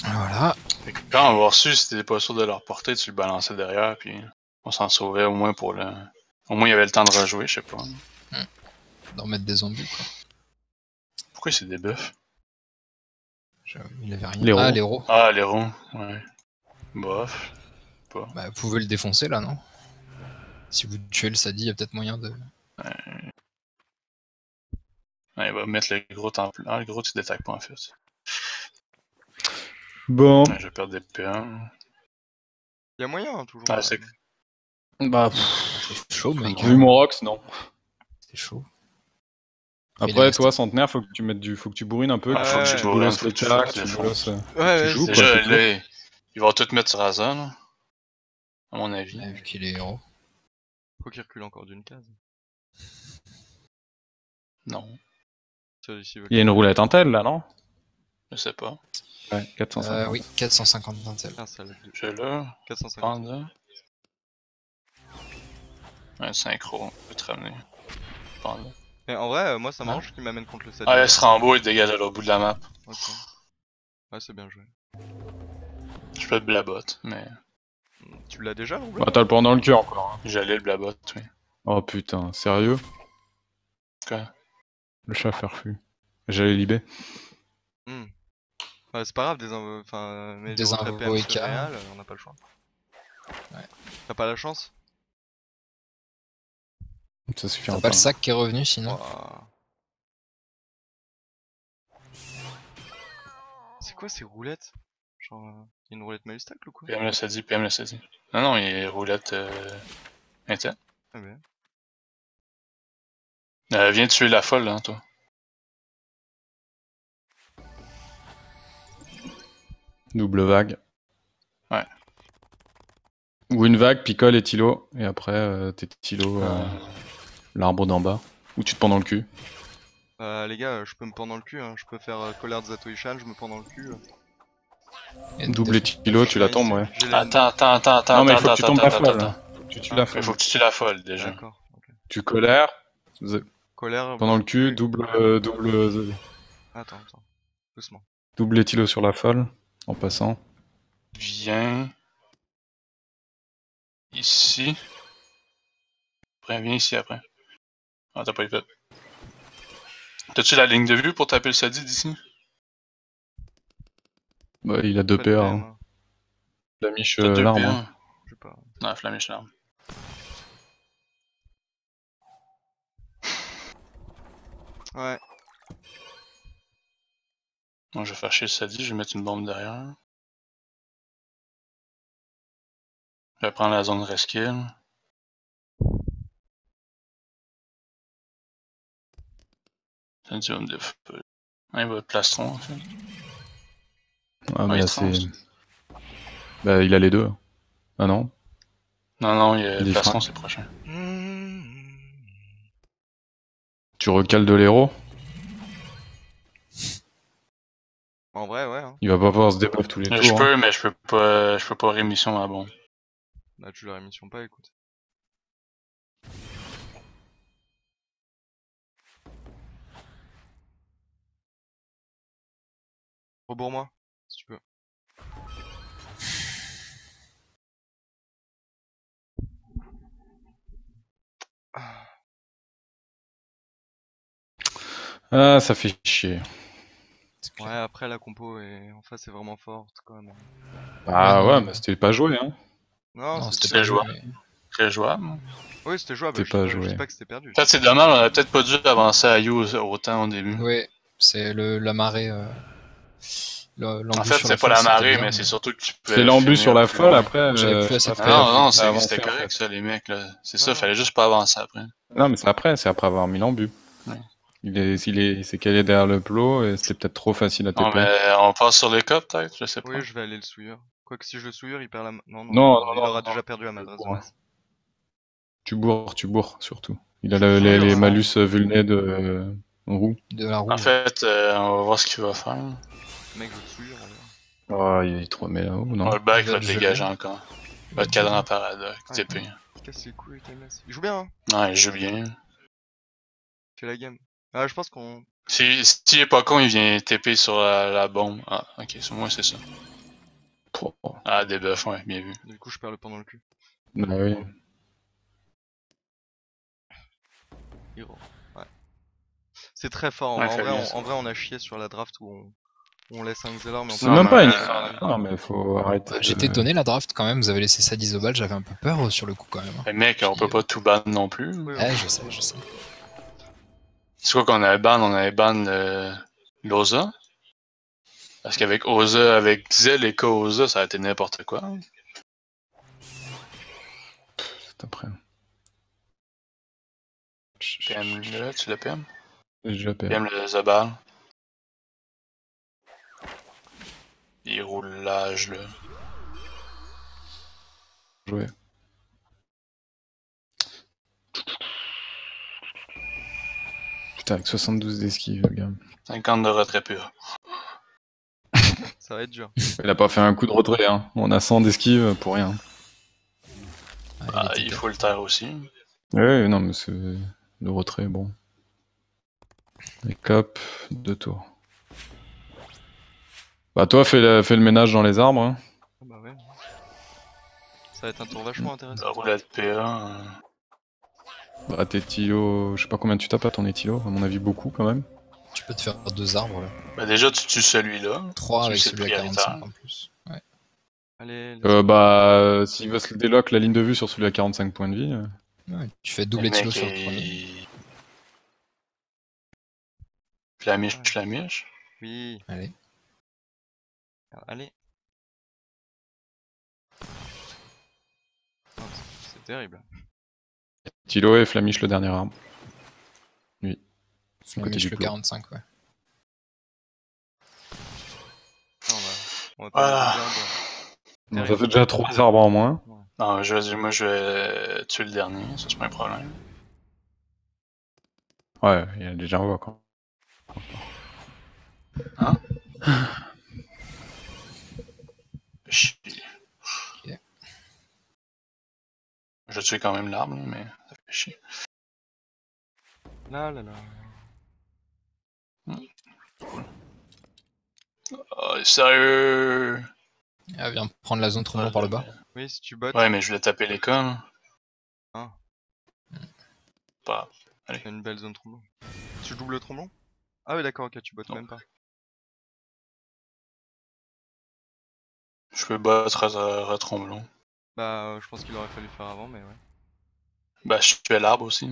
Voilà. Fait que quand on va reçu, si t'étais pas sûr de leur porter, tu le balançais derrière, puis on s'en sauvait au moins pour le. Au moins, il y avait le temps de rejouer, je sais pas. D'en mettre des zombies quoi. Pourquoi c'est des buffs? Il avait rien. L'héros. Ah, l'héros. Ah, les ronds, ouais. Bof. Bah, vous pouvez le défoncer là, non? Si vous tuez le Sadi, il y a peut-être moyen de. Ouais, il va mettre le gros temple. Ah, le gros, tu détaques pas en fait. Bon. Ouais, je vais perdre des PM. Y'a moyen, hein, toujours. Ah, c'est. Bah, C'est chaud, mec. vu mon Rox, non. C'est chaud. Après, toi, centenaire, faut que tu bourrines un peu, Ouais, faut que tu tu bourrines, bolosses faut les que tu chat, joues tu des fois. bolosses. Ouais, Tu joues, quoi, Déjà, c'est tout. là, ils vont tout mettre sur Asa, là. À mon avis. Vu qu'il est héros. faut qu'il recule encore d'une case. Non, Celui-ci veut Il y a une roulette Intel là, non? je sais pas. Ouais, 450. Oui, 450 d'intel. Ah, ça l'a vu. Je là, 450. Panda. Un synchro, je vais te ramener. Panda. Mais en vrai, moi ça m'arrange qu'il m'amène contre le 7. Ah, ce Rambo, il dégage à l'autre bout de la map. Ok. Ouais, c'est bien joué. Je peux le blabot, mais Tu l'as déjà, ou Bah, t'as le point dans le cul encore. Hein. j'allais le blabot, oui. Oh putain, sérieux? Quoi? Le chat farfu. J'allais libé. Ouais, c'est pas grave, mais Des rentrer invos PM et sur K. Real, on n'a pas le choix. Ouais. T'as pas la chance? Ça suffira T'as pas. pas le sac qui est revenu sinon? Ouah. C'est quoi ces roulettes? Genre, y a une roulette Malustacle ou quoi? PM le SADI, PM le SADI. Non, non, il est roulette Intel. Ah ben. Viens tuer la folle, hein, toi. Double vague. Ouais. Ou une vague, picole et Tilo. Et après, t'es Tilo, l'arbre d'en bas. Ou tu te prends dans le cul. Les gars, je peux me pendre dans le cul, hein. Je peux faire colère de Zatoishan, je me pends dans le cul. Et Double et Tilo, tu la tombes, ouais. J'ai la- Attends. Non, mais il faut que tu tombes la folle. Hein. Faut que tu tues la Il folle. faut que tu tues la folle, déjà. D'accord. Ok. Tu colères. Colère. Pendant le cul, double Attends. Doucement. double éthilo sur la folle, en passant. Viens. Ici. Après, viens ici après. Ah, t'as pas eu fait. T'as-tu la ligne de vue pour taper le SADI d'ici? Bah, il a 2 Pas de PA. PM, Hein. hein. Flamiche T'as deux l'arme. PA. Hein. Je sais pas. Non, Flamiche l'arme. Ouais. Moi, je vais faire chier le SADI, je vais mettre une bombe derrière. Je vais prendre la zone rescale. SADI va me déf... Il va plastron, en fait. Ah, Ouais, mais il là, tranche. c'est. Bah, il a les deux. Ah non? Non, il y a Des plastron, freins. c'est prochain. Tu recales de l'héros? En vrai, ouais. Hein. Il va pas pouvoir se débuff tous les Je tours. peux, mais je peux pas rémission à bombe. Bah, tu la rémission pas, écoute. Rebourre-moi, si tu peux. Ah, ça fait chier. Ouais, après la compo est... en face est vraiment forte quand même. Ah Ouais, ouais, non. mais c'était pas joué, hein. Non, Non, c'était c'était pas jouable. joué. Très jouable. Oui, c'était jouable, C'était je pas dis joué. pas que c'était perdu. Peut-être c'est dommage, on aurait peut-être pas dû avancer à You autant au début. Ouais, c'est la marée. En fait, c'est pas la marée, mais c'est surtout que tu peux. C'est l'embûche sur la folle, après. J'avais plus je assez sais de pas, Non, faut pas avancer, c'était en correct fait. ça, les mecs là. C'est Non, ça, non. fallait juste pas avancer après. Non, mais c'est après avoir mis l'embut. Ouais. Il s'est calé derrière le plot et c'était peut-être trop facile à Non, TP. mais on passe sur les cops peut-être, je sais pas. Oui, je vais aller le souilleur. Quoique si je le souilleur, il perd la... Non, Non, il aura déjà perdu la madrasse de Ouais. masse. Tu bourres surtout. Il a Je les bourre, malus vulnés de roue. De la roue. En fait, on va voir ce qu'il va faire. Le mec, je le souilleur. alors. Oh, il est trop mais là-haut, non? Le bac Il va va te te dégager geler. encore. Va te cadrer en paradoxe, Ah, TP. Il casse les couilles, TMS. Il joue bien, hein. Ouais, il joue bien. Fait la game. Ah, je pense qu'on... S'il est pas con, il vient TP sur la bombe. Ah, ok, c'est moi, c'est ça. Oh. Ah, des buffs, ouais, bien vu. Du coup, je perds le point dans le cul. Bah oui. Hero. Ouais. C'est très fort. Ouais, en, fait vrai, bien, on, ça. en vrai, on a chié sur la draft où on laisse un Xelor, mais on C'est peut- même mais- pas une. Non, mais faut arrêter. J'étais étonné la draft quand même, vous avez laissé ça d'Isobal, j'avais un peu peur sur le coup quand même. Mais mec, on peut pas tout ban non plus. Oui, Ouais, je sais. C'est quoi qu'on avait ban? On avait ban l'Oza. Parce qu'avec Oza, avec Zell et K-Oza, ça a été n'importe quoi. C'est après. PM là, tu l'as PM? J'ai déjà Il perdu. aime le Zabal. Il roule l'âge là. Joué. Putain, avec 72 d'esquive, le gars. 50 de retrait pur. Ça va être dur. Il a pas fait un coup de retrait, hein. On a 100 d'esquive pour rien. Ah, il faut le taire aussi. Ouais, non, mais c'est le retrait, bon. Et cap, 2 tours. Bah toi, fais le ménage dans les arbres. Hein. Ah bah ouais. Ça va être un tour vachement La intéressant. roulette PA. Bah tes tilos, je sais pas combien tu tapes à ton étilo, à mon avis beaucoup quand même. Tu peux te faire 2 arbres là. Bah déjà, tu tues celui-là. 3 avec c'est celui à prioritaire. 45 en plus. Ouais. Allez, Bah s'il va se déloc la ligne de vue sur celui à 45 points de vie. Ouais, tu fais double Le mec étilo sur le premier. est... Flamiche, flamiche. oui. Allez. Allez. Oh, c'est terrible. Tilo et Flamiche le dernier arbre. Lui. Flamiche du le clos. 45, ouais. Non, on va pas Ah. les arbres. Bon, ça fait déjà 3 arbres en moins. Non, moi je vais tuer le dernier, ça c'est pas un problème. Ouais, il y a déjà un voix quoi. Hein? Chier. Ok. Je tue quand même l'arbre, mais ça fait chier. Là là là. Oh, sérieux? Ah, viens prendre la zone tremblant par le bas. Oui, si tu bottes. Ouais, mais je voulais taper l'école. Ah. Pas. C'est une belle zone tromblon. Tu doubles le tromblon? Ah oui, d'accord, ok, tu bottes Non. même pas. Je peux battre retromblon. Bah, je pense qu'il aurait fallu le faire avant, mais ouais. Bah, je tuais l'arbre aussi.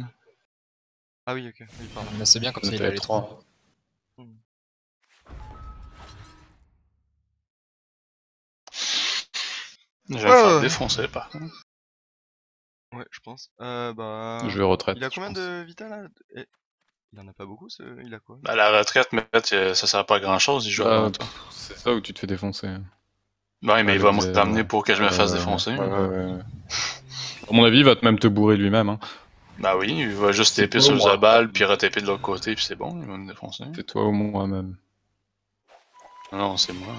Ah oui, ok, oui, pardon. Là, c'est bien comme ça, il C'était a les 3. 3. Je vais me faire défoncer par contre. Ouais, je pense. Bah. Je vais retraite. Il a je combien pense. de vital là? Il en a pas beaucoup, il a quoi? Bah, la retraite, mais ça sert pas à grand chose, il joue avant toi. C'est ça où tu te fais défoncer. Ouais, mais il va me Ouais, ramener pour que je me fasse défoncer. Ouais. À mon avis, il va même te bourrer lui-même. Hein. Bah oui, il va juste C'est taper pas sur le moi. Zabal, puis retaper de l'autre côté, puis c'est bon, il va me défoncer. C'est toi ou moi-même. Non, c'est moi.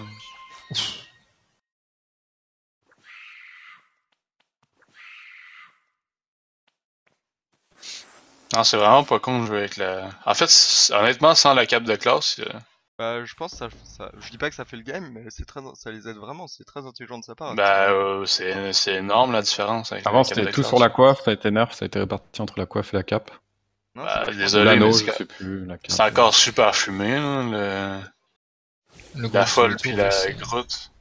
Non, c'est vraiment pas con de jouer avec la... En fait, honnêtement, sans la cape de classe, Bah, je pense que je dis pas que ça fait le game, mais ça les aide vraiment, c'est très intelligent de sa part. c'est énorme la différence avec Avant, la cape de c'était tout classe. sur la coiffe, ça a été nerf, ça a été réparti entre la coiffe et la cape. Non, Bah, c'est désolé, L'anneau, mais je sais plus. La cape. c'est encore super fumé, là, Le la groupe folle autour, puis oui, la c'est- grotte.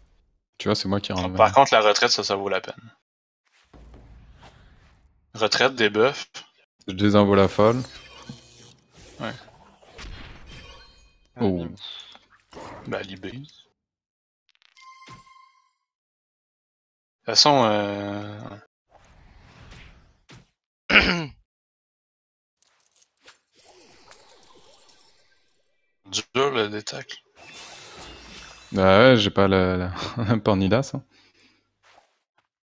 Tu vois, c'est moi qui ramène. Par contre, la retraite, ça vaut la peine. Retraite des buffs. Je désinvoue la folle. Ouais. Oh. Bah, libé. De toute façon, dur le détacle. Bah ouais, j'ai pas la... pas Nidas. Hein.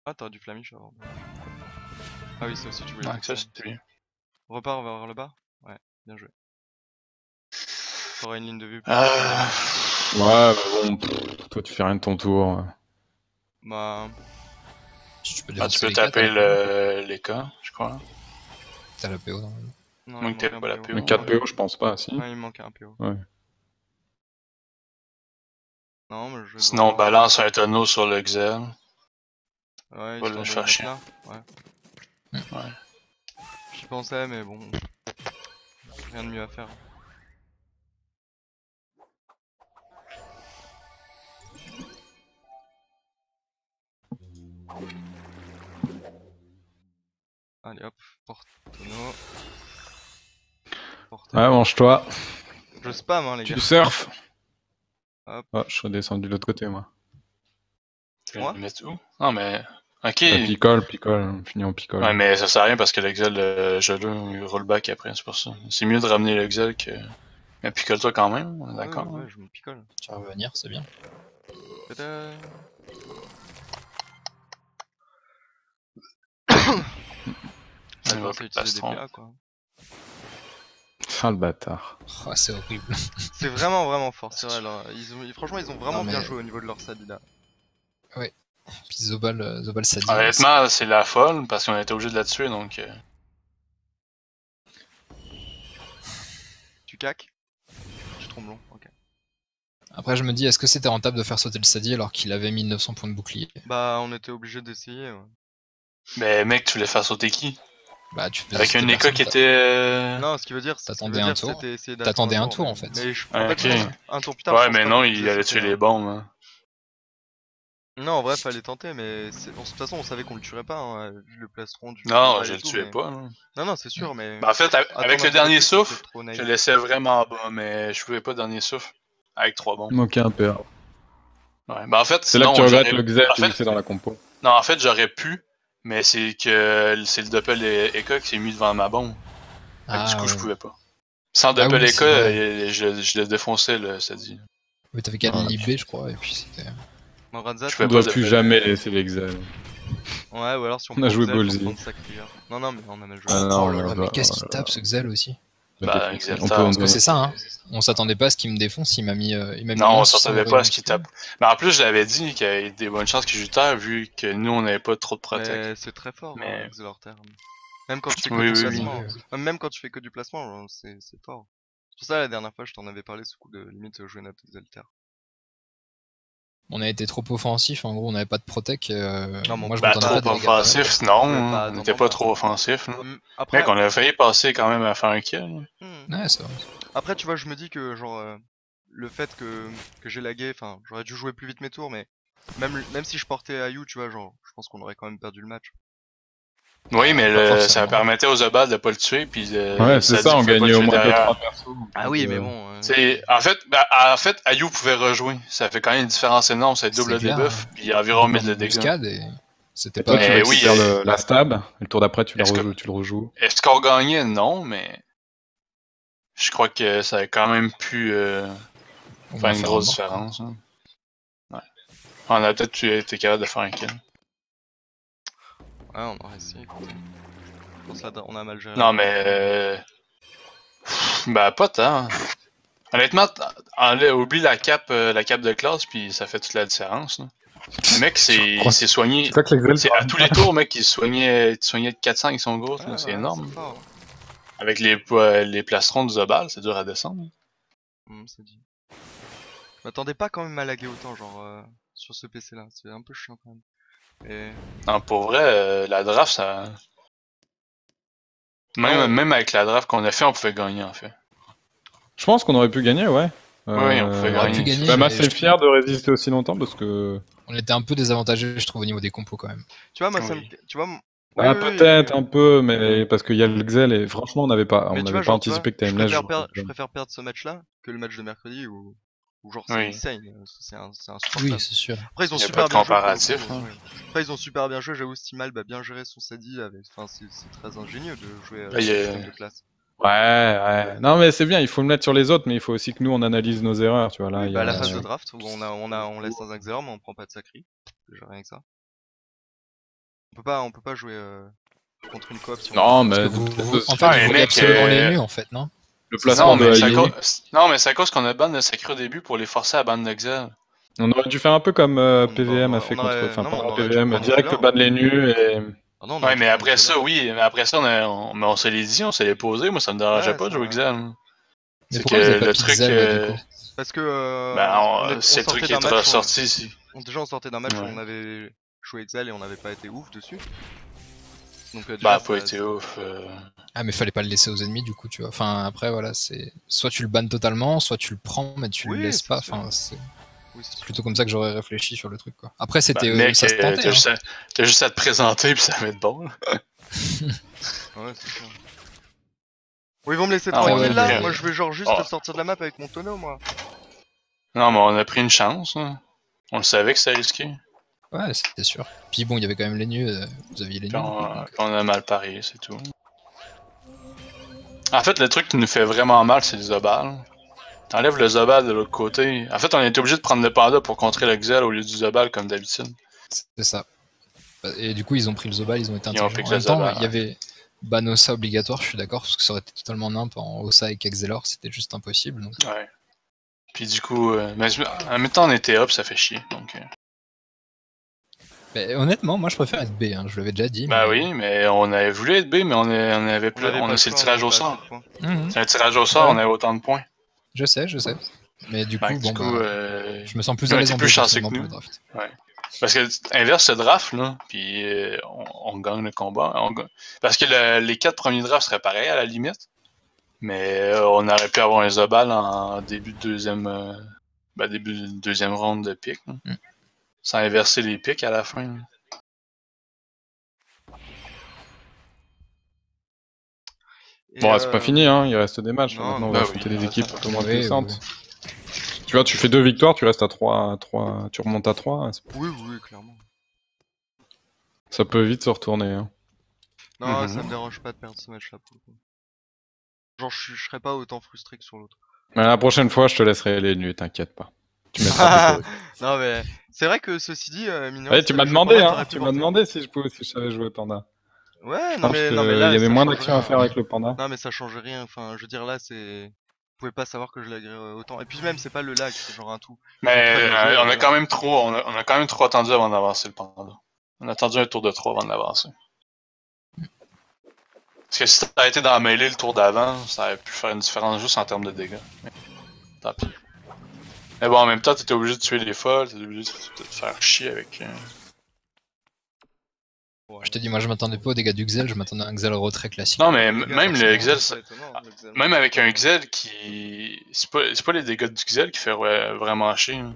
Ah, t'aurais du flamiche avant. Ah oui, ça aussi, tu voulais. Ouais, ça, c'est bien. Repars vers le bas? Ouais, bien joué. T'auras une ligne de vue. Ouais, bah bon, toi tu fais rien de ton tour. Bah. Tu peux, Ah, tu peux les quatre, taper hein. les cas, je crois. T'as la PO normalement. Non, Moins il que t'aies manque pas la un PO. Mais 4 PO, je pense pas, si. Ouais, il manque un PO. Ouais. Non, mais je. Sinon, on balance un tonneau sur le Xel. Ouais, va histoire le de faire mettre chier. là. Ouais. Ouais. J'y pensais, mais bon. Rien de mieux à faire. Allez hop, porte-tonneau. Ouais, mange-toi. Je spam, hein, les gars. Tu surfes. Hop. Oh, je serais descendu de l'autre côté, moi. Tu veux Moi le mettre où? Non, mais. Ok. Picole, on finit en picole. Ouais, mais ça sert à rien parce que l'exel geleux, il rollback après, c'est pour ça. C'est mieux de ramener l'exel que. Mais picole-toi quand même, d'accord. Ouais, je me picole. Tu vas revenir, c'est bien. Tada. Ça Ça va commence à plus utiliser des plastron. PA quoi. Ah le bâtard. Oh, c'est horrible. C'est vraiment fort, c'est vrai. Alors, franchement, ils ont vraiment Non, mais- bien joué au niveau de leur sadi là. Puis Zobal ça dit. Honnêtement, c'est la folle parce qu'on a été obligé de la tuer donc. Tu caques? Tu trompes long, ok. Après, je me dis, est-ce que c'était rentable de faire sauter le Sadi alors qu'il avait 1900 points de bouclier? Bah, on était obligé d'essayer. Ouais. Mais mec, tu voulais faire sauter qui? Bah, tu faisais Avec sauter un Eka personne, qui était. Non, ce qui veut dire, T'attendais un tour. c'était essayer T'attendais un d'attendre tour, en fait. Mais je... Ah, en ok. fait, non, un tour plus tard. je Ouais, pense mais pas non, qu'on il pouvait allait sauter, tuer hein. les bombes. Hein. Non, en vrai, fallait tenter, mais de toute façon, on savait qu'on le tuerait pas, hein, vu le plastron du. Non, global je et le tout, tuais mais- pas. Hein. Non, c'est sûr, mais. Ben, en fait, avec Attendre le un peu dernier plus, c'était souffle, trop naïf. je laissais vraiment bas, mais je pouvais pas dernier souffle avec 3 bombes. Manquait un PA. Ouais. Ben, en fait, C'est là que tu sinon, regrettes j'aurais- le Xel en qui fait, glissé dans la compo. Non, en fait, j'aurais pu, mais c'est que c'est le Doppel Eka qui s'est mis devant ma bombe. Fait que du coup, je ouais. pouvais pas. Sans Ah Doppel oui, Eka, c'est vrai. je le défonçais, là, ça dit. Mais t'avais qu'à Ah, le libé, je crois, et puis c'était. Non, Ranzat, Je On fais doit pas de plus PV. jamais laisser les Xel. ouais, ou alors si on On a prend joué Xel pour Ballsy. prendre sa clear. Non, mais on a mal joué. Ah non, Oh là là, mais bah, qu'est-ce qu'il bah, tape ce Xel aussi? Bah, défoncer. Xel On tape. peut Parce que c'est ça, hein. On s'attendait pas à ce qu'il me défonce, il m'a mis. Non, on 1600 s'attendait pas à ce euros qu'il tape. Mais en plus, je l'avais dit qu'il y avait des bonnes chances qu'il joue terre, vu que nous, on n'avait pas trop de protect. Mais c'est très fort, Mais- Xelorter. Même quand tu fais que Oui, du oui, placement. oui. Même quand tu fais que du placement, c'est fort. C'est pour ça, la dernière fois, je t'en avais parlé, ce coup de limite jouer notre Xelter. On a été trop offensif, en gros, on n'avait pas de protect. Non, mais moi, je Bah, m'entendais trop pas des dégâts offensif, non. Ouais, Hein. pas On n'était dans pas le trop offensif. Là. Après, Mec, on a failli passer quand même à faire un kill. Ouais, c'est vrai. Après, tu vois, je me dis que, genre, le fait que j'ai lagué, enfin, j'aurais dû jouer plus vite mes tours, mais même si je portais Ayu, tu vois, genre, je pense qu'on aurait quand même perdu le match. Oui, mais Pas ça forcément. permettait aux Obad de pas le tuer, puis Ouais, c'est dit ça, on qu'il pouvait pas gagnait au tuer moins derrière. 2-3 persos. Ah oui, mais bon. En fait, Ayu pouvait rejouer. Ça fait quand même une différence énorme, c'est double C'est clair, debuff, puis environ 1000 de Double dégâts. embuscade et c'était Et toi, pas. tu Mais récupères oui, la stab, et le tour d'après, tu Est-ce que- le rejoues. Est-ce qu'on gagnait? Non, mais je crois que ça a quand même pu on faire va une faire grosse un mort, différence. Hein. Ouais. On a peut-être été capable de faire un kill. Ouais, on aurait essayé, écoute. Je pense là, on a mal géré. Non, mais... bah, pas tant. Honnêtement, oublie la cape de classe, puis ça fait toute la différence. Là. Le mec, Sur c'est soigné... C'est ça que l'Exel, C'est à tous les tours, mec, il se soignait de 400 avec son gros, Ouais, c'est ouais, énorme. c'est fort. Avec les plastrons du Zobal, c'est dur à descendre. C'est dit. Je m'attendais pas quand même à laguer autant, genre, sur ce PC là. C'est un peu chiant quand même. Et... Non, pour vrai, la draft, ça... Même avec la draft qu'on a fait, on pouvait gagner, en fait. Je pense qu'on aurait pu gagner, ouais. Oui, on pouvait On aurait gagner. pu gagner. Je suis même mais assez je- fier de résister aussi longtemps parce que. On était un peu désavantagés, je trouve, au niveau des compos quand même. Tu vois, moi, ça Oui. me... Tu vois, Ah, oui, oui, peut-être oui. un peu, mais parce qu'il y a le Xel et franchement, on Mais n'avait tu vois, pas genre, tu vois, anticipé que t'avais je une neige. préfère perdre ce match-là que le match de mercredi où genre Oui. c'est insane, c'est insupportable. Oui, c'est sûr. Après ils ont Y a super pas de bien joué. comparatif, pour le coup, hein. ouais. Après ils ont super bien joué, j'avoue Stimal a bien géré son Sadi avec. Enfin c'est très ingénieux de jouer Ah, avec y a- ce système de classe. Ouais. Non, mais c'est bien, il faut le mettre sur les autres, mais il faut aussi que nous on analyse nos erreurs, tu vois. Là, Oui, il y bah a- la phase de draft où on laisse un 5-0 mais on prend pas de sacri. Déjà rien que ça. On peut pas jouer contre une coop si on Non, mais Parce que en Ah, fait, mais vous voulez mec, absolument les nus, en fait, non? le Non, placement de mais c'est à Aïe, cause... non, mais c'est à cause qu'on a ban de sacré au début pour les forcer à ban d'Exel. on aurait dû faire un peu comme PVM a on fait aurait- contre. Enfin, non, pas mais on aurait dû PVM, prendre direct Zeller. ban les nus et. Ah non, on Ouais, aurait mais dû après prendre ça, Zeller. oui, mais après ça, on se l'est dit, on s'est les posé, moi ça me dérangeait Ouais, pas de ça jouer va. Exel. Mais C'est pourquoi vous avez que pas le piqué truc. Zelda, du coup? Parce que C'est le truc qui est match, ressorti ici. déjà on sortait d'un match où Ouais. on avait joué Exile et on n'avait pas été ouf dessus. Donc déjà, Bah, ça- pas été ouf. Ah, mais fallait pas le laisser aux ennemis, du coup, tu vois. Enfin, après, voilà, c'est. Soit tu le bannes totalement, soit tu le prends, mais tu Oui, le laisses c'est pas. sûr. Enfin, c'est Oui, c'est sûr. plutôt comme ça que j'aurais réfléchi sur le truc, quoi. Après, Bah, c'était. mec, ça se tentait, t'as hein. juste à te présenter puis ça va être bon. Là. Ouais, c'est sûr. Oui, ils vont me laisser Ah, tranquille ouais, là. mais- Moi, je vais genre juste Oh. sortir de la map avec mon tonneau, moi. Non, mais on a pris une chance. Hein. On le savait que c'était risqué. Ouais, c'était sûr. Puis bon, il y avait quand même les nus, vous aviez les Puis nus. on a mal parié, c'est tout. En fait, le truc qui nous fait vraiment mal, c'est les Zobal. T'enlèves le Zobal de l'autre côté. En fait, on était obligé de prendre le Panda pour contrer le Xel au lieu du Zobal comme d'habitude. C'est ça. Et du coup, ils ont pris le Zobal, ils ont été Ils ont intelligents. pris En le même temps, Zobal, il y avait ban Ossa obligatoire, je suis d'accord, parce que ça aurait été totalement nimp en Ossa avec Exelor, c'était juste impossible. Donc. Ouais. Puis du coup, mais en même temps, on était up, ça fait chier. Donc, Mais honnêtement, moi je préfère être B, hein, je l'avais déjà dit. bah mais... oui, mais on avait voulu être B, mais on avait plus. avait pas le C'est le choix, tirage on au avait pas sort. assez de points. Mhm. C'est un tirage au sort, Ouais. on avait autant de points. Je sais. Mais du coup, Fait que bon, du coup, je me sens plus on à l'aise était en plus B chanceux personnellement que pour nous. le draft. Ouais. Parce que inverse ce draft, là, puis on gagne le combat. Parce que les 4 premiers drafts seraient pareils à la limite. Mais on aurait pu avoir un Zobal en début de deuxième round de pick. Sans inverser les picks à la fin. Là. Et, Bon, c'est pas fini, hein, il reste des matchs. non, Maintenant, on bah va oui, affronter les ça équipes va. tout au moins Oui, puissantes. Tu vois, tu fais 2 victoires, tu restes à 3, tu remontes à 3. oui, clairement. Ça peut vite se retourner. Hein. Non, ça me dérange pas de perdre ce match-là pour le coup. Genre, je serais pas autant frustré que sur l'autre. Mais la prochaine fois, je te laisserai les nuits, t'inquiète pas. Tu mettras des Non, mais c'est vrai que ceci dit, mine de rien, Ouais, si tu t'as m'as le jeu demandé, Panda, hein. t'aurais pu Tu m'as porter. demandé si je savais jouer Panda. Ouais, Je non pense mais qu'il là, y avait ça moins change d'actions à rien. faire avec le Panda. Non mais ça change rien, enfin je veux dire là c'est... Vous pouvez pas savoir que je l'agrée autant. Et puis même c'est pas le lag, c'est genre un tout. Mais Après, bien joué, on a voilà. quand même trop, on a quand même trop attendu avant d'avancer le Panda. On a attendu un tour de 3 avant de l'avancer. Parce que si t'avais été dans la mêlée le tour d'avant, ça aurait pu faire une différence juste en termes de dégâts. Mais, tant pis. Mais bon, en même temps, t'étais obligé de tuer les folles, t'étais obligé de te faire chier avec... Ouais. Je te dis, moi je m'attendais pas aux dégâts du Xel, je m'attendais à un Xel retrait classique. Non, mais Les gars, même le Xel, c'est étonnant, le Xel. même avec un Xel qui... C'est pas les dégâts du Xel qui fait vraiment chier. Hein.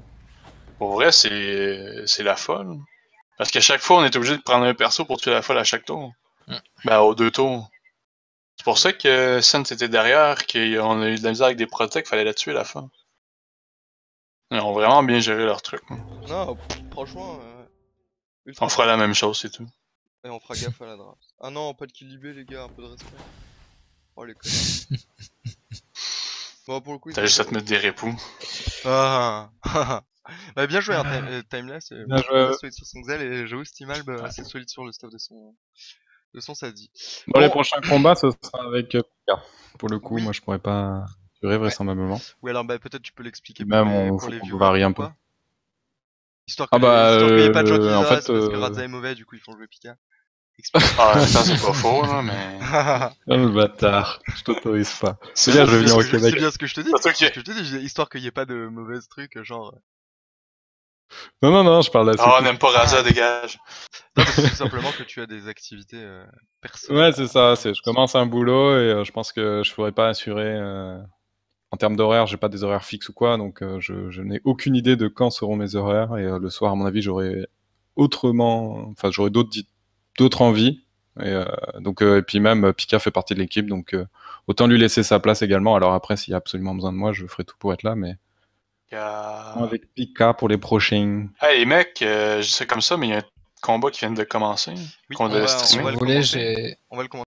Pour vrai, c'est la folle. Parce qu'à chaque fois, on est obligé de prendre un perso pour tuer la folle à chaque tour. Ben, aux 2 tours. C'est pour ça que Sen était derrière, qu'on a eu de la misère avec des protects, fallait la tuer la fin. Ils ont vraiment bien géré leur truc. Hein. Non, franchement... On fera la même chose, c'est tout. Et on fera gaffe à la draft. Ah non, pas de kill IB les gars, un peu de respect. Oh les connards. Bon pour le coup... T'as juste à te mettre des répoux. Ah. Bah bien joué, hein, Timeless. Bien joué. Solide sur son Xel et j'avoue Steamal assez solide sur le stuff de son Sadie. Dans les prochains combats, ce sera avec Pika. Pour le coup, Oui. moi je pourrais pas durer vraisemblablement. Oui alors bah peut-être tu peux l'expliquer Même pour les on viewers. varie un peu. Pourquoi Histoire que Ah bah, histoire qu'il y ait pas de gens qui disent en ah, fait, c'est parce que Radza est mauvais du coup ils font jouer Pika. Ah, en même temps, c'est pas faux, là, mais... Oh, le bâtard, je t'autorise pas. C'est bien, je vais venir au C'est Québec. bien ce que je te dis. Surtout C'est ce que je te dis, histoire qu'il y ait pas de mauvais trucs genre... Non, je parle là-dessus. Ah, on n'aime pas Raza, dégage. Non, mais c'est tout simplement que tu as des activités personnelles. Ouais, c'est ça. Je commence un boulot et je pense que je pourrais pas assurer. En termes d'horaire, j'ai pas des horaires fixes ou quoi, donc je n'ai aucune idée de quand seront mes horaires. Et le soir, à mon avis, j'aurai j'aurai d'autres envies. Et puis même, Pika fait partie de l'équipe, donc autant lui laisser sa place également. Alors après, s'il y a absolument besoin de moi, je ferai tout pour être là, mais avec Pika pour les prochains. Hey, les mecs, je sais comme ça, mais il y a un combat qui vient de commencer. Oui, qu'on on devait va streamer. le Si vous voulez, commencer. On va le commencer.